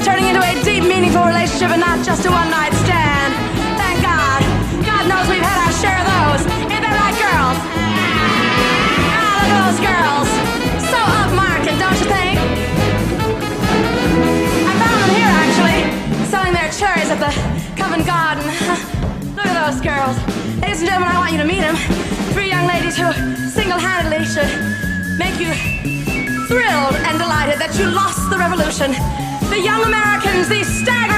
turning into a deep, meaningful relationship and not just a one-night stand. Thank God. God knows we've had our share of those. Ain't that right, girls? Ah, look at those girls. So upmarket, don't you think? I found them here, actually, selling their cherries at the Covent Garden. Look at those girls. Ladies and gentlemen, I want you to meet them. 3 young ladies who single-handedly should make you thrilled and delighted that you lost the revolution. The young Americans, the stag